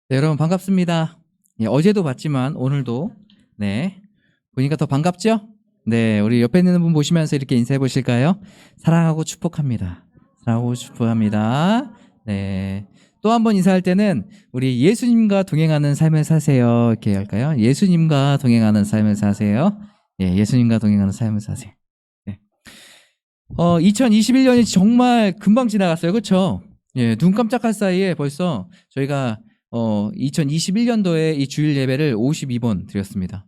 네, 여러분 반갑습니다. 예, 어제도 봤지만 오늘도 보니까 더 반갑죠? 네, 우리 옆에 있는 분 보시면서 이렇게 인사해 보실까요? 사랑하고 축복합니다. 사랑하고 축복합니다. 네, 또 한 번 인사할 때는 우리 예수님과 동행하는 삶을 사세요. 이렇게 할까요? 예수님과 동행하는 삶을 사세요. 예, 예수님과 동행하는 삶을 사세요. 네. 2021년이 정말 금방 지나갔어요. 그렇죠? 예, 눈 깜짝할 사이에 벌써 저희가 2021년도에 이 주일 예배를 52번 드렸습니다.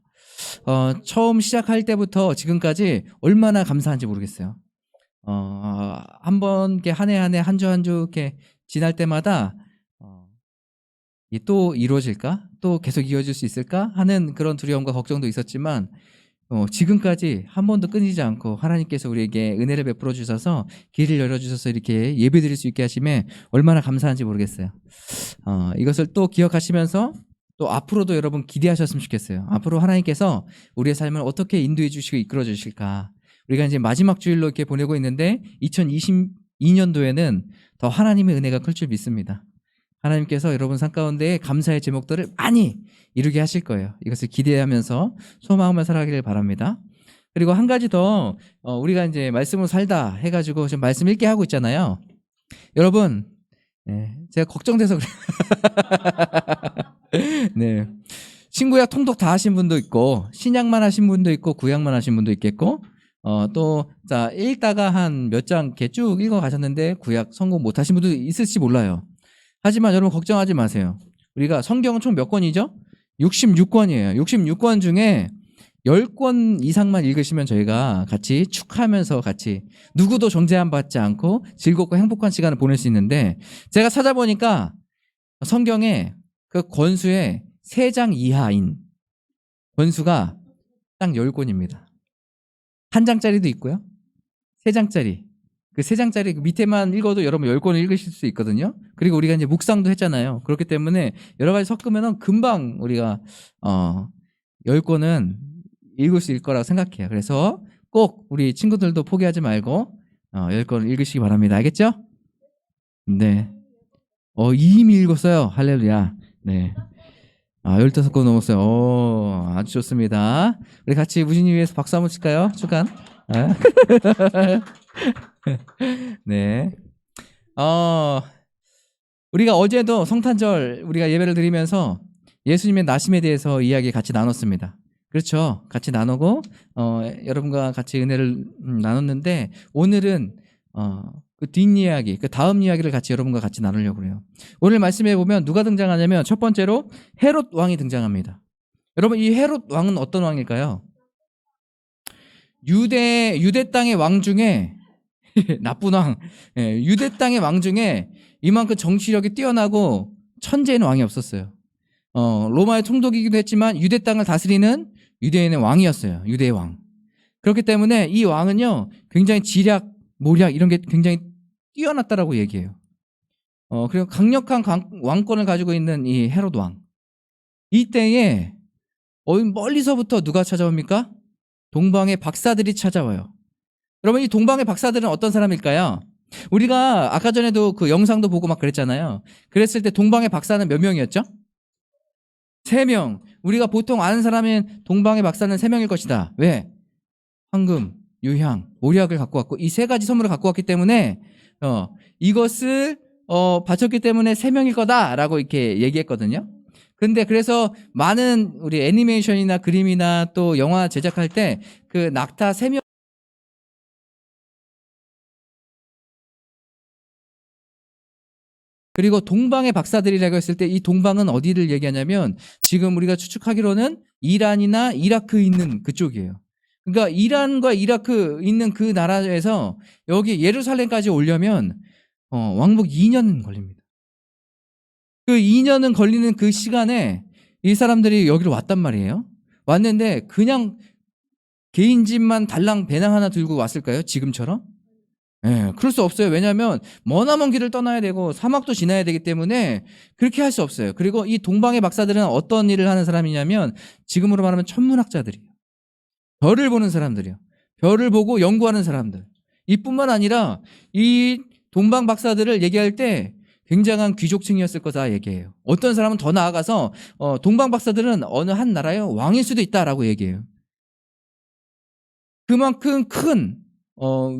처음 시작할 때부터 지금까지 얼마나 감사한지 모르겠어요. 한 번 이렇게 한 해 한 해 한 주 한 주 이렇게 지날 때마다 이게 또 이루어질까? 또 계속 이어질 수 있을까? 하는 그런 두려움과 걱정도 있었지만 지금까지 한 번도 끊이지 않고 하나님께서 우리에게 은혜를 베풀어 주셔서 길을 열어주셔서 이렇게 예배 드릴 수 있게 하심에 얼마나 감사한지 모르겠어요. 이것을 또 기억하시면서 또 앞으로도 여러분 기대하셨으면 좋겠어요. 앞으로 하나님께서 우리의 삶을 어떻게 인도해 주시고 이끌어 주실까. 우리가 이제 마지막 주일로 이렇게 보내고 있는데 2022년도에는 더 하나님의 은혜가 클 줄 믿습니다. 하나님께서 여러분 삶 가운데 감사의 제목들을 많이 이루게 하실 거예요. 이것을 기대하면서 소망하며 살아가기를 바랍니다. 그리고 한 가지 더 우리가 이제 말씀으로 살다 해가지고 지금 말씀 읽게 하고 있잖아요. 여러분, 제가 걱정돼서 그래요. 네, 신구약 통독 다 하신 분도 있고 신약만 하신 분도 있고 구약만 하신 분도 있겠고 자 읽다가 한 몇 장 이렇게 쭉 읽어 가셨는데 구약 성공 못 하신 분도 있을지 몰라요. 하지만 여러분 걱정하지 마세요. 우리가 성경은 총 몇 권이죠? 66권이에요. 66권 중에 10권 이상만 읽으시면 저희가 같이 축하하면서 같이 누구도 정죄함 받지 않고 즐겁고 행복한 시간을 보낼 수 있는데 제가 찾아보니까 성경에 그 권수의 3장 이하인 권수가 딱 10권입니다. 한 장짜리도 있고요. 3장짜리. 그 3장짜리 그 밑에만 읽어도 여러분 10권을 읽으실 수 있거든요. 그리고 우리가 이제 묵상도 했잖아요. 그렇기 때문에 여러 가지 섞으면 금방 우리가 10권은 읽을 수 있을 거라고 생각해요. 그래서 꼭 우리 친구들도 포기하지 말고 10권을 읽으시기 바랍니다. 알겠죠? 네. 이미 읽었어요. 할렐루야. 네. 15권 넘었어요. 아주 좋습니다. 우리 같이 무진이 위해서 박수 한번 칠까요? 축한. 네. 우리가 어제도 성탄절 우리가 예배를 드리면서 예수님의 나심에 대해서 이야기 같이 나눴습니다. 그렇죠. 같이 나누고 여러분과 같이 은혜를 나눴는데 오늘은 그 뒷이야기, 그 다음 이야기를 같이 여러분과 같이 나누려고 해요. 오늘 말씀해 보면 누가 등장하냐면 첫 번째로 헤롯 왕이 등장합니다. 여러분 이 헤롯 왕은 어떤 왕일까요? 유대 땅의 왕 중에 나쁜 왕, 유대 땅의 왕 중에 이만큼 정치력이 뛰어나고 천재인 왕이 없었어요. 로마의 총독이기도 했지만 유대 땅을 다스리는 유대인의 왕이었어요. 유대의 왕. 그렇기 때문에 이 왕은요 굉장히 지략, 모략 이런 게 굉장히 뛰어났다라고 얘기해요. 그리고 강력한 왕권을 가지고 있는 이 헤롯 왕. 이때에 멀리서부터 누가 찾아옵니까? 동방의 박사들이 찾아와요. 여러분 이 동방의 박사들은 어떤 사람일까요? 우리가 아까 전에도 그 영상도 보고 막 그랬잖아요. 그랬을 때 동방의 박사는 몇 명이었죠? 3명. 우리가 보통 아는 사람은 동방의 박사는 3명일 것이다. 왜? 황금, 유향, 모략을 갖고 왔고 이 3가지 선물을 갖고 왔기 때문에 이것을 바쳤기 때문에 3명일 거다라고 이렇게 얘기했거든요. 근데 그래서 많은 우리 애니메이션이나 그림이나 또 영화 제작할 때 그 낙타 3명 그리고 동방의 박사들이라고 했을 때 이 동방은 어디를 얘기하냐면 지금 우리가 추측하기로는 이란이나 이라크 있는 그쪽이에요. 그러니까 이란과 이라크 있는 그 나라에서 여기 예루살렘까지 오려면 왕복 2년 걸립니다. 그 2년은 걸리는 그 시간에 이 사람들이 여기로 왔단 말이에요. 왔는데 그냥 개인 집만 달랑 배낭 하나 들고 왔을까요? 지금처럼? 그럴 수 없어요. 왜냐하면 머나먼 길을 떠나야 되고 사막도 지나야 되기 때문에 그렇게 할 수 없어요. 그리고 이 동방의 박사들은 어떤 일을 하는 사람이냐면 지금으로 말하면 천문학자들이에요. 별을 보는 사람들이에요. 별을 보고 연구하는 사람들. 이뿐만 아니라 이 동방 박사들을 얘기할 때 굉장한 귀족층이었을 거다 얘기해요. 어떤 사람은 더 나아가서 동방 박사들은 어느 한 나라의 왕일 수도 있다라고 얘기해요. 그만큼 큰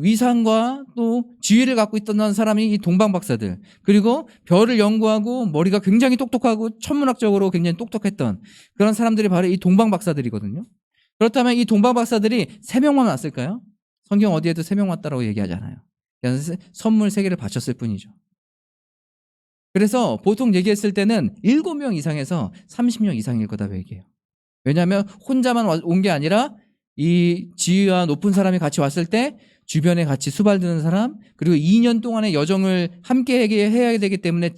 위상과 또 지위를 갖고 있던 사람이 이 동방 박사들, 그리고 별을 연구하고 머리가 굉장히 똑똑하고 천문학적으로 굉장히 똑똑했던 그런 사람들이 바로 이 동방 박사들이거든요. 그렇다면 이 동방 박사들이 3명만 왔을까요? 성경 어디에도 3명 왔다라고 얘기하잖아요. 그냥 선물 3개를 바쳤을 뿐이죠. 그래서 보통 얘기했을 때는 7명 이상에서 30명 이상일 거다 얘기해요. 왜냐하면 혼자만 온 게 아니라 이 지위와 높은 사람이 같이 왔을 때 주변에 같이 수발드는 사람, 그리고 2년 동안의 여정을 함께 해야 되기 때문에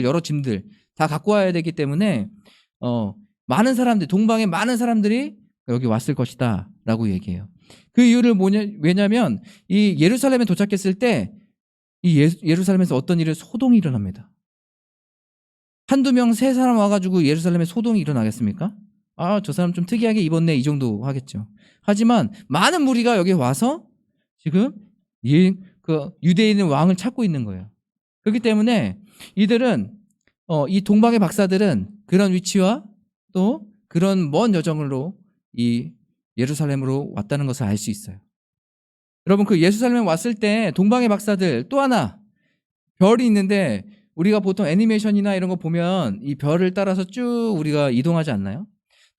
여러 짐들 다 갖고 와야 되기 때문에 많은 사람들, 동방의 많은 사람들이 여기 왔을 것이다 라고 얘기해요. 그 이유를 왜냐면 이 예루살렘에 도착했을 때 이 예루살렘에서 어떤 소동이 일어납니다. 한두 명, 3사람 와가지고 예루살렘에 소동이 일어나겠습니까? 저 사람 좀 특이하게 입었네, 이 정도 하겠죠. 하지만 많은 무리가 여기 와서 지금 유대인의 왕을 찾고 있는 거예요. 그렇기 때문에 이들은 이 동방의 박사들은 그런 위치와 또 그런 먼 여정으로 이 예루살렘으로 왔다는 것을 알 수 있어요. 여러분, 그 예루살렘에 왔을 때 동방의 박사들 또 하나 별이 있는데, 우리가 보통 애니메이션이나 이런 거 보면 이 별을 따라서 쭉 우리가 이동하지 않나요?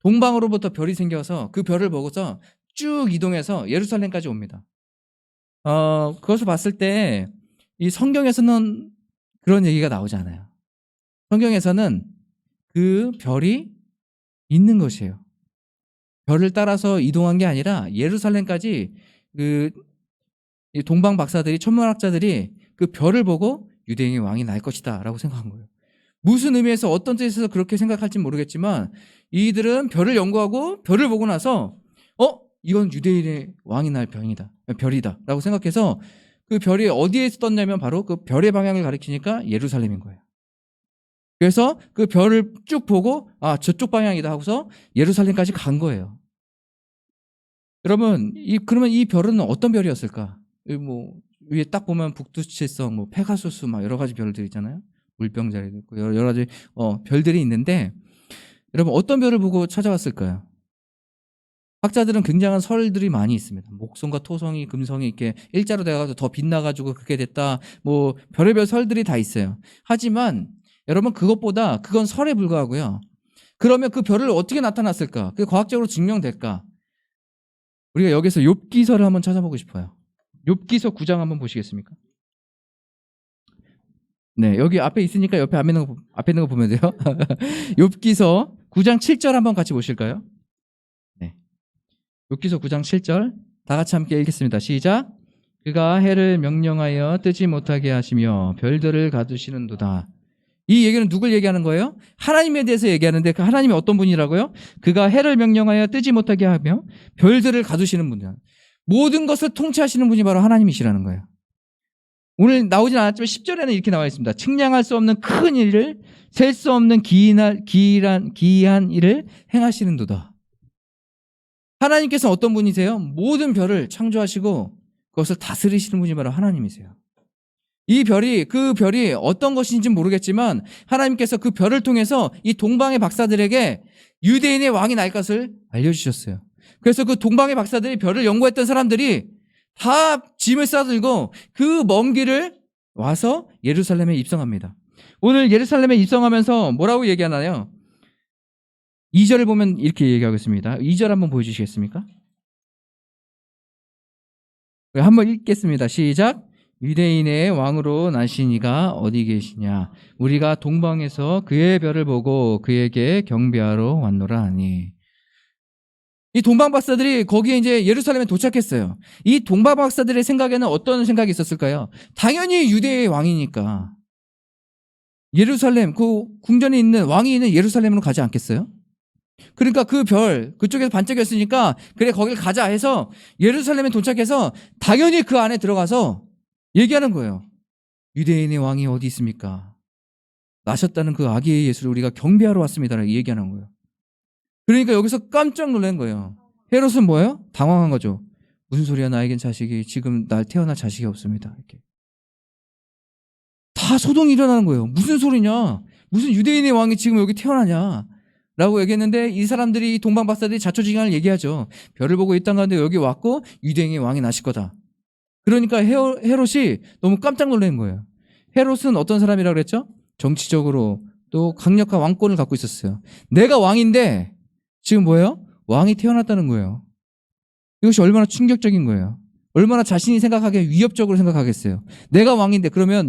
동방으로부터 별이 생겨서 그 별을 보고서 쭉 이동해서 예루살렘까지 옵니다. 그것을 봤을 때 이 성경에서는 그런 얘기가 나오지 않아요. 성경에서는 그 별이 있는 것이에요. 별을 따라서 이동한 게 아니라 예루살렘까지 이 동방 박사들이, 천문학자들이 그 별을 보고 유대인의 왕이 날 것이다 라고 생각한 거예요. 무슨 의미에서 어떤 뜻에서 그렇게 생각할지 모르겠지만 이들은 별을 연구하고 별을 보고 나서 이건 유대인의 왕이 날 별이다 라고 생각해서 그 별이 어디에 떴냐면 바로 그 별의 방향을 가리키니까 예루살렘인 거예요. 그래서 그 별을 쭉 보고 저쪽 방향이다 하고서 예루살렘까지 간 거예요. 여러분, 그러면 이 별은 어떤 별이었을까? 위에 딱 보면 북두칠성, 페가수스 여러 가지 별들 있잖아요. 물병자리도 있고 여러 가지 별들이 있는데, 여러분 어떤 별을 보고 찾아왔을까요? 학자들은 굉장한 설들이 많이 있습니다. 목성과 토성이 금성이 이렇게 일자로 돼가지고 더 빛나가지고 그렇게 됐다. 별의별 설들이 다 있어요. 하지만 여러분, 그건 설에 불과하고요. 그러면 그 별을 어떻게 나타났을까? 그게 과학적으로 증명될까? 우리가 여기서 욥기서를 한번 찾아보고 싶어요. 욥기서 9장 한번 보시겠습니까? 네, 여기 앞에 있으니까 앞에 있는 거 보면 돼요. 욥기서 9장 7절 한번 같이 보실까요? 네. 욥기서 9장 7절 다 같이 함께 읽겠습니다. 시작. 그가 해를 명령하여 뜨지 못하게 하시며 별들을 가두시는도다. 이 얘기는 누굴 얘기하는 거예요? 하나님에 대해서 얘기하는데, 그 하나님이 어떤 분이라고요? 그가 해를 명령하여 뜨지 못하게 하며 별들을 가두시는 분이야. 모든 것을 통치하시는 분이 바로 하나님이시라는 거예요. 오늘 나오진 않았지만 10절에는 이렇게 나와 있습니다. 측량할 수 없는 큰 일을, 셀 수 없는 기이한 일을 행하시는도다. 하나님께서 어떤 분이세요? 모든 별을 창조하시고 그것을 다스리시는 분이 바로 하나님이세요. 그 별이 어떤 것인지 모르겠지만 하나님께서 그 별을 통해서 이 동방의 박사들에게 유대인의 왕이 날 것을 알려주셨어요. 그래서 그 동방의 박사들이 별을 연구했던 사람들이 다 짐을 싸들고 그 먼 길을 와서 예루살렘에 입성합니다. 오늘 예루살렘에 입성하면서 뭐라고 얘기하나요? 2절을 보면 이렇게 얘기하고 있습니다. 2절 한번 보여주시겠습니까? 한번 읽겠습니다. 시작. 유대인의 왕으로 나신 이가 어디 계시냐? 우리가 동방에서 그의 별을 보고 그에게 경배하러 왔노라 하니. 이 동방 박사들이 거기에 이제 예루살렘에 도착했어요. 이 동방 박사들의 생각에는 어떤 생각이 있었을까요? 당연히 유대의 왕이니까 예루살렘, 그 궁전에 있는 왕이 있는 예루살렘으로 가지 않겠어요? 그러니까 그 별, 그쪽에서 반짝였으니까 그래 거길 가자 해서 예루살렘에 도착해서 당연히 그 안에 들어가서 얘기하는 거예요. 유대인의 왕이 어디 있습니까? 나셨다는 그 아기의 예수를 우리가 경배하러 왔습니다라고 얘기하는 거예요. 그러니까 여기서 깜짝 놀란 거예요. 헤롯은 뭐예요? 당황한 거죠. 무슨 소리야, 나에겐 자식이, 지금 날 태어날 자식이 없습니다. 이렇게. 다 소동이 일어나는 거예요. 무슨 소리냐? 무슨 유대인의 왕이 지금 여기 태어나냐? 라고 얘기했는데 이 사람들이 동방박사들이 자초지종을 얘기하죠. 별을 보고 이 땅 가운데 여기 왔고 유대인의 왕이 나실 거다. 그러니까 헤롯이 너무 깜짝 놀란 거예요. 헤롯은 어떤 사람이라고 그랬죠? 정치적으로 또 강력한 왕권을 갖고 있었어요. 내가 왕인데 지금 뭐예요? 왕이 태어났다는 거예요. 이것이 얼마나 충격적인 거예요. 얼마나 자신이 생각하기에 위협적으로 생각하겠어요. 내가 왕인데 그러면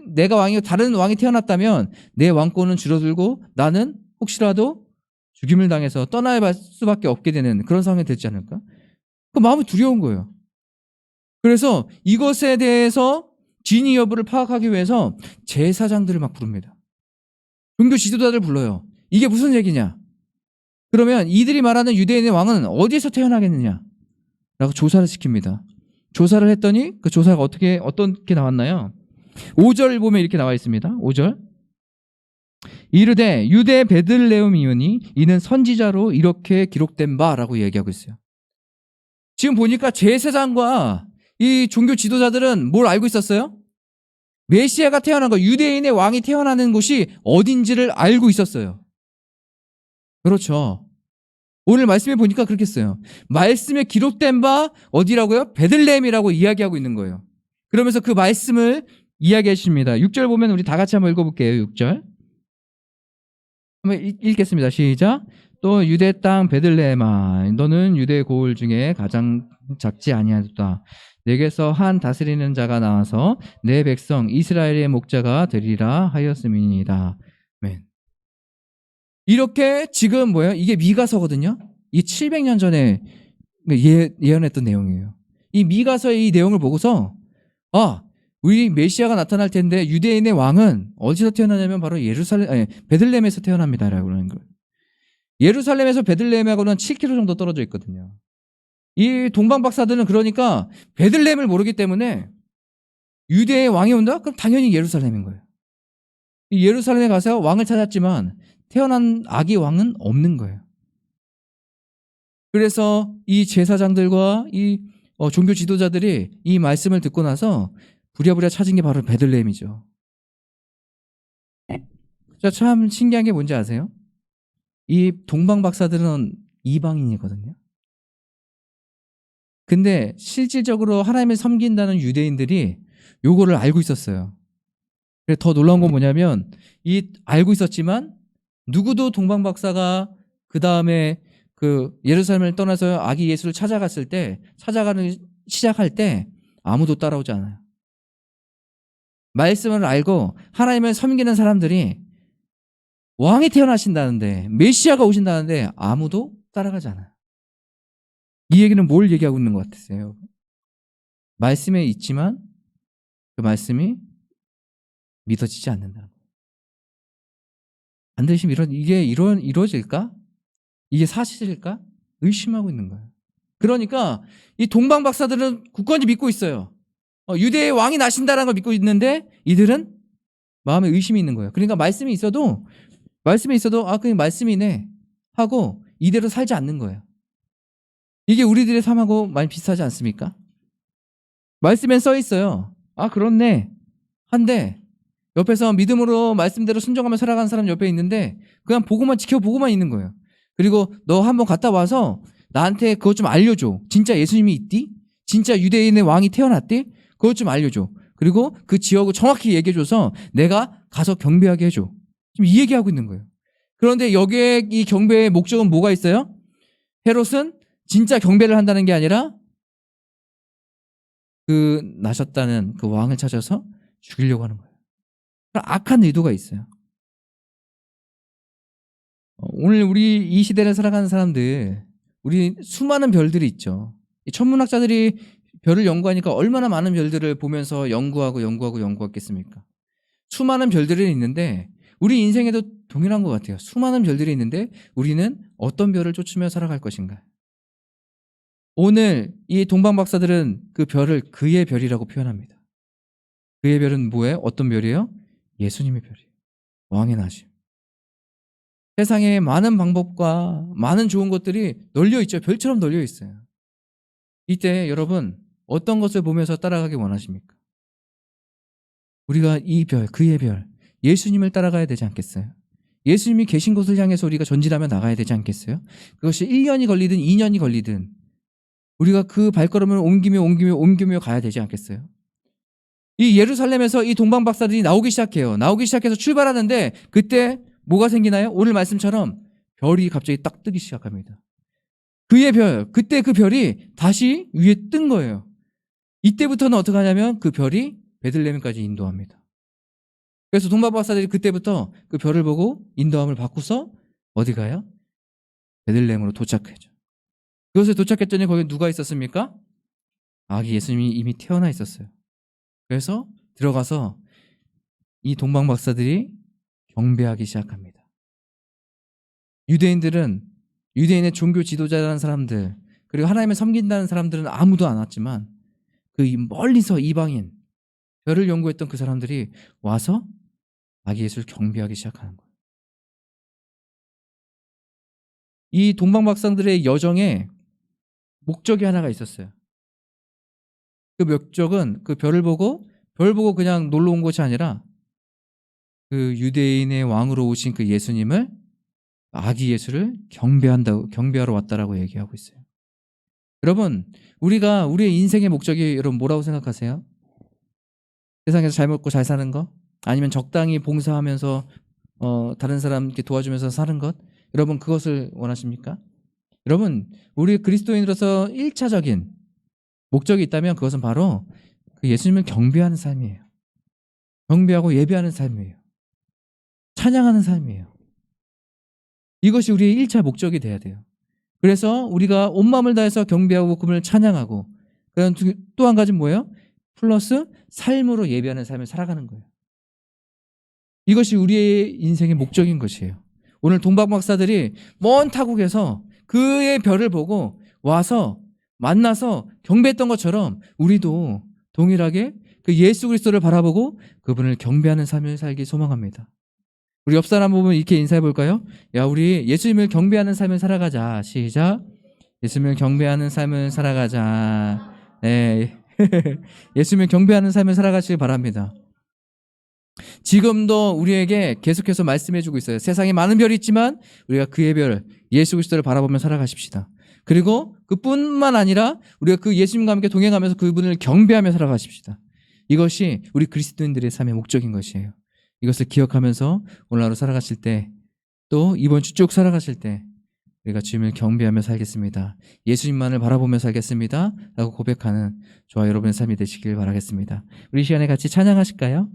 내가 왕이고 다른 왕이 태어났다면 내 왕권은 줄어들고 나는 혹시라도 죽임을 당해서 떠나야 수밖에 없게 되는 그런 상황이 되지 않을까? 그 마음이 두려운 거예요. 그래서 이것에 대해서 진위 여부를 파악하기 위해서 제사장들을 막 부릅니다. 종교 지도자들 불러요. 이게 무슨 얘기냐? 그러면 이들이 말하는 유대인의 왕은 어디서 태어나겠느냐? 라고 조사를 시킵니다. 조사를 했더니 그 조사가 어떻게 나왔나요? 5절 보면 이렇게 나와 있습니다. 5절. 이르되 유대 베들레헴이오니 이는 선지자로 이렇게 기록된 바라고 얘기하고 있어요. 지금 보니까 제사장과 이 종교 지도자들은 뭘 알고 있었어요? 메시아가 태어난 거, 유대인의 왕이 태어나는 곳이 어딘지를 알고 있었어요. 그렇죠. 오늘 말씀에 보니까 그렇게 써요. 말씀에 기록된 바 어디라고요? 베들레헴이라고 이야기하고 있는 거예요. 그러면서 그 말씀을 이야기하십니다. 6절 보면 우리 다 같이 한번 읽어볼게요. 6절. 한번 읽겠습니다. 시작. 또 유대 땅 베들레헴아 너는 유대 고을 중에 가장 작지 아니하도다. 내게서 한 다스리는 자가 나와서 내 백성 이스라엘의 목자가 되리라 하였음이니이다. 아멘. 이렇게 지금 뭐예요? 이게 미가서거든요. 이 700년 전에 예언했던 내용이에요. 이 미가서의 이 내용을 보고서 우리 메시아가 나타날 텐데 유대인의 왕은 어디서 태어나냐면 바로 베들레헴에서 태어납니다라고 그러는 거예요. 예루살렘에서 베들레헴하고는 7km 정도 떨어져 있거든요. 이 동방 박사들은 그러니까 베들레헴을 모르기 때문에 유대의 왕이 온다? 그럼 당연히 예루살렘인 거예요. 이 예루살렘에 가서 왕을 찾았지만 태어난 아기 왕은 없는 거예요. 그래서 이 제사장들과 이 종교 지도자들이 이 말씀을 듣고 나서 부랴부랴 찾은 게 바로 베들레헴이죠. 자, 참 신기한 게 뭔지 아세요? 이 동방 박사들은 이방인이거든요. 근데 실질적으로 하나님을 섬긴다는 유대인들이 요거를 알고 있었어요. 그래서 더 놀라운 건 뭐냐면 알고 있었지만 누구도 동방 박사가 그 다음에 그 예루살렘을 떠나서 아기 예수를 시작할 때 아무도 따라오지 않아요. 말씀을 알고 하나님을 섬기는 사람들이 왕이 태어나신다는데 메시아가 오신다는데 아무도 따라가지 않아요. 이 얘기는 뭘 얘기하고 있는 것 같으세요? 말씀에 있지만 그 말씀이 믿어지지 않는다는 거예요. 반드시 이게 이루어질까? 이게 사실일까? 의심하고 있는 거예요. 그러니까 이 동방 박사들은 굳건히 믿고 있어요. 유대의 왕이 나신다라는 걸 믿고 있는데 이들은 마음에 의심이 있는 거예요. 그러니까 말씀이 있어도 그냥 말씀이네 하고 이대로 살지 않는 거예요. 이게 우리들의 삶하고 많이 비슷하지 않습니까? 말씀엔 써 있어요. 그렇네 한데 옆에서 믿음으로 말씀대로 순종하며 살아가는 사람 옆에 있는데 그냥 지켜보고만 있는 거예요. 그리고 너 한번 갔다 와서 나한테 그것 좀 알려줘. 진짜 예수님이 있디? 진짜 유대인의 왕이 태어났디? 그것 좀 알려줘. 그리고 그 지역을 정확히 얘기해줘서 내가 가서 경배하게 해줘. 지금 이 얘기하고 있는 거예요. 그런데 여기에 이 경배의 목적은 뭐가 있어요? 헤롯은 진짜 경배를 한다는 게 아니라 그 나셨다는 그 왕을 찾아서 죽이려고 하는 거예요. 악한 의도가 있어요. 오늘 우리 이 시대를 살아가는 사람들, 우리 수많은 별들이 있죠. 이 천문학자들이 별을 연구하니까 얼마나 많은 별들을 보면서 연구하겠습니까? 수많은 별들이 있는데 우리 인생에도 동일한 것 같아요. 수많은 별들이 있는데 우리는 어떤 별을 쫓으며 살아갈 것인가? 오늘 이 동방 박사들은 그 별을 그의 별이라고 표현합니다. 그의 별은 뭐예요? 어떤 별이에요? 예수님의 별이에요. 왕의 나심. 세상에 많은 방법과 많은 좋은 것들이 널려 있죠. 별처럼 널려 있어요. 이때 여러분 어떤 것을 보면서 따라가기 원하십니까? 우리가 이 별, 그의 별, 예수님을 따라가야 되지 않겠어요? 예수님이 계신 곳을 향해서 우리가 전진하며 나가야 되지 않겠어요? 그것이 1년이 걸리든 2년이 걸리든 우리가 그 발걸음을 옮기며 가야 되지 않겠어요? 이 예루살렘에서 이 동방 박사들이 나오기 시작해요. 나오기 시작해서 출발하는데 그때 뭐가 생기나요? 오늘 말씀처럼 별이 갑자기 딱 뜨기 시작합니다. 그의 별, 그때 그 별이 다시 위에 뜬 거예요. 이때부터는 어떻게 하냐면 그 별이 베들레헴까지 인도합니다. 그래서 동방 박사들이 그때부터 그 별을 보고 인도함을 받고서 어디 가요? 베들레헴으로 도착하죠. 그것에 도착했더니 거기 누가 있었습니까? 아기 예수님이 이미 태어나 있었어요. 그래서 들어가서 이 동방 박사들이 경배하기 시작합니다. 유대인의 종교 지도자라는 사람들, 그리고 하나님을 섬긴다는 사람들은 아무도 안 왔지만 그 멀리서 이방인, 별을 연구했던 그 사람들이 와서 아기 예수를 경배하기 시작하는 거예요. 이 동방 박사들의 여정에 목적이 하나가 있었어요. 그 목적은 그 별을 보고 그냥 놀러 온 것이 아니라 그 유대인의 왕으로 오신 그 예수님을, 아기 예수를 경배하러 왔다라고 얘기하고 있어요. 여러분, 우리의 인생의 목적이 여러분 뭐라고 생각하세요? 세상에서 잘 먹고 잘 사는 거? 아니면 적당히 봉사하면서 다른 사람 이렇게 도와주면서 사는 것? 여러분 그것을 원하십니까? 여러분, 우리 그리스도인으로서 1차적인 목적이 있다면 그것은 바로 그 예수님을 경배하는 삶이에요. 경배하고 예배하는 삶이에요. 찬양하는 삶이에요. 이것이 우리의 1차 목적이 돼야 돼요. 그래서 우리가 온 마음을 다해서 경배하고 그분을 찬양하고, 그다음 또 한 가지는 뭐예요? 플러스 삶으로 예배하는 삶을 살아가는 거예요. 이것이 우리의 인생의 목적인 것이에요. 오늘 동방 박사들이 먼 타국에서 그의 별을 보고 와서 만나서 경배했던 것처럼 우리도 동일하게 그 예수 그리스도를 바라보고 그분을 경배하는 삶을 살기 소망합니다. 우리 옆 사람 보면 이렇게 인사해 볼까요? 야, 우리 예수님을 경배하는 삶을 살아가자. 시작. 예수님을 경배하는 삶을 살아가자. 네. 예수님을 경배하는 삶을 살아가시길 바랍니다. 지금도 우리에게 계속해서 말씀해주고 있어요. 세상에 많은 별이 있지만 우리가 그의 별, 예수 그리스도를 바라보며 살아가십시다. 그리고 그뿐만 아니라 우리가 그 예수님과 함께 동행하면서 그분을 경배하며 살아가십시다. 이것이 우리 그리스도인들의 삶의 목적인 것이에요. 이것을 기억하면서 오늘 하루 살아가실 때, 또 이번 주 쭉 살아가실 때 우리가 주님을 경배하며 살겠습니다. 예수님만을 바라보며 살겠습니다. 라고 고백하는 저와 여러분의 삶이 되시길 바라겠습니다. 우리 이 시간에 같이 찬양하실까요?